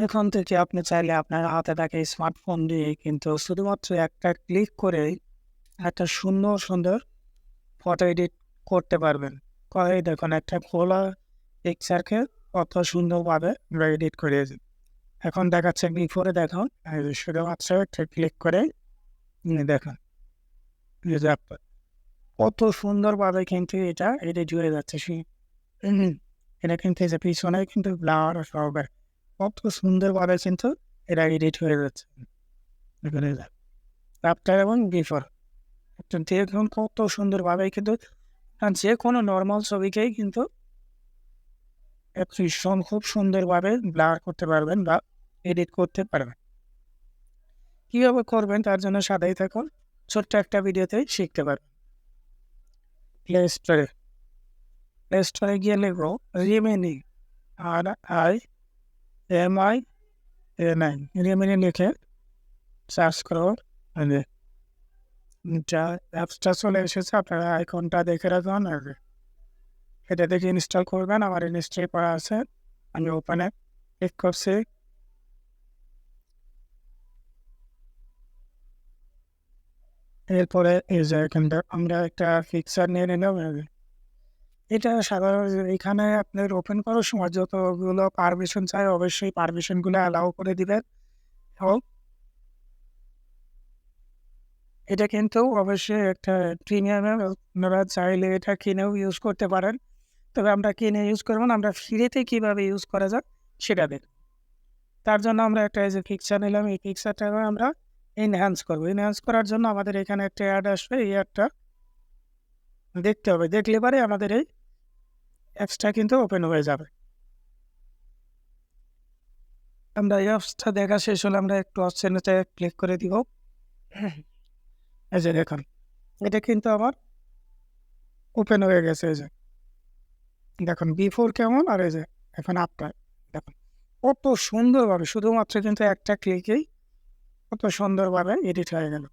এখন থেকে আপনি চাইলে আপনার হাতে থাকা স্মার্টফোন দিয়ে কিন্তু শুধুমাত্র একটা ক্লিক করেই একটা সুন্দর সুন্দর ফটো এডিট করতে পারবেন। এই দেখুন একটা খোলা পিকচারকে কত সুন্দরভাবে আমরা এডিট করেছি। এখন দেখাচ্ছে বিফোরে দেখুন, শুধুমাত্র একটা ক্লিক করে দেখুন এই যে কত সুন্দরভাবে কিন্তু এটা এডিট হয়ে যাচ্ছে। এটা কিন্তু এই যে পিছনে কিন্তু ব্লার হবে, কত সুন্দরভাবে কিন্তু এটা এডিট হয়ে যাচ্ছে। এখানে আফটার এবং বিফোর একটা দেখুন কত সুন্দরভাবে কিন্তু যে কোনো নর্মাল ছবিকেই কিন্তু খুব সুন্দরভাবে ব্লার করতে পারবেন বা এডিট করতে পারবেন। কীভাবে করবেন তার জন্য সাথেই থাকুন, ছোট্ট একটা ভিডিওতেই শিখতে পারবেন। প্লে স্টোরে গিয়ে লিখবো রিমিনি, RIMINI, রিমিনি লিখে সার্চ করো। অ্যাপসটা চলে এসেছে, আপনারা আইকনটা দেখে রাখুন আর এটা দেখে ইনস্টল করবেন। আমার ইনস্টল করা আছে, আমি ওপেনে ক্লিক করছি। এরপরে এই যে এখানটা আমরা একটা পিকচার নিয়ে নিলাম। এটা সাধারণ এখানে আপনার ওপেন করার সময় যতগুলো পারমিশন চাই অবশ্যই পারমিশনগুলো অ্যালাউ করে দিবেন। এবং এটা কিন্তু অবশ্যই একটা প্রিমিয়ামে, আপনারা চাইলে এটা কিনেও ইউজ করতে পারেন। তবে আমরা কিনে ইউজ করবো না, আমরা ফ্রিতে কীভাবে ইউজ করা যায় সেটা দেখ। তার জন্য আমরা একটা এই যে পিকচার নিলাম, এই পিকচারটাকে আমরা এনহ্যান্স করবো। এনহ্যান্স করার জন্য আমাদের এখানে একটা অ্যাড আসবে, এই অ্যাডটা দেখতে হবে। দেখলে পরে আমাদের এই অ্যাপসটা কিন্তু ওপেন হয়ে যাবে। আমরা এই অ্যাপসটা দেখা শেষ হলে আমরা একটু অপশনেতে ক্লিক করে দিব। এই যে দেখুন এটা কিন্তু আমার ওপেন হয়ে গেছে। এই যে দেখুন বিফোর কেমন, আর এই যে এখন আফটার দেখুন কত সুন্দরভাবে, শুধুমাত্র কিন্তু একটা ক্লিকেই কত সুন্দরভাবে এডিট হয়ে গেল।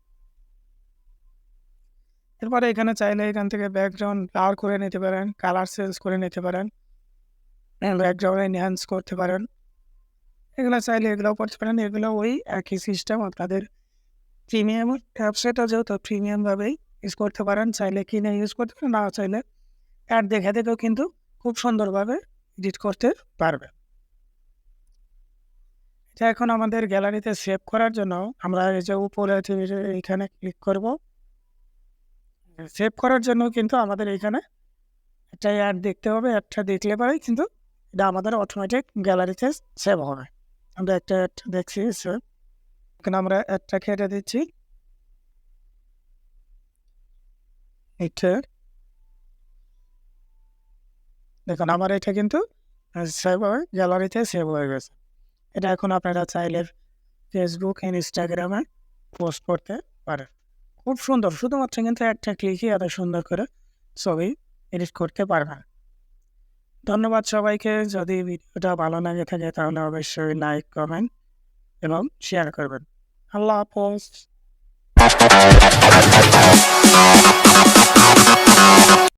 এরপরে এখানে চাইলে এখান থেকে ব্যাকগ্রাউন্ড ব্লার করে নিতে পারেন, কালার চেঞ্জ করে নিতে পারেন, ব্যাকগ্রাউন্ড এনহ্যান্স করতে পারেন। এগুলো চাইলে এগুলোও করতে পারেন। এগুলো ওই একই সিস্টেম, আপনাদের প্রিমিয়াম অ্যাপসটা যেহেতু প্রিমিয়ামভাবেই ইউজ করতে পারেন। চাইলে কিনে ইউজ করতে পারেন, না চাইলে অ্যাড দেখে দেখেও কিন্তু খুব সুন্দরভাবে এডিট করতে পারবে। এটা এখন আমাদের গ্যালারিতে সেভ করার জন্য আমরা এই যে উপরে এইখানে ক্লিক করব। সেভ করার জন্য কিন্তু আমাদের এইখানে একটা অ্যাড দেখতে হবে। অ্যাডটা দেখলে পরেই কিন্তু এটা আমাদের অটোমেটিক গ্যালারিতে সেভ হবে। আমরা একটা অ্যাড দেখছি সেভ, এখানে আমরা অ্যাডটা কেটে দিচ্ছি। এটা দেখুন আমার এটা কিন্তু সেভ হয়ে গ্যালারিতে সেভ হয়ে গেছে। এটা এখন আপনারা চাইলে ফেসবুক, ইনস্টাগ্রামে পোস্ট করতে পারেন। খুব সুন্দর, শুধুমাত্র কিন্তু একটা ক্লিকই এত সুন্দর করে ছবি এডিট করতে পারবেন। ধন্যবাদ সবাইকে। যদি ভিডিওটা ভালো লাগে থাকে তাহলে অবশ্যই লাইক, কমেন্ট এবং শেয়ার করবেন। আল্লাহ হাফেজ।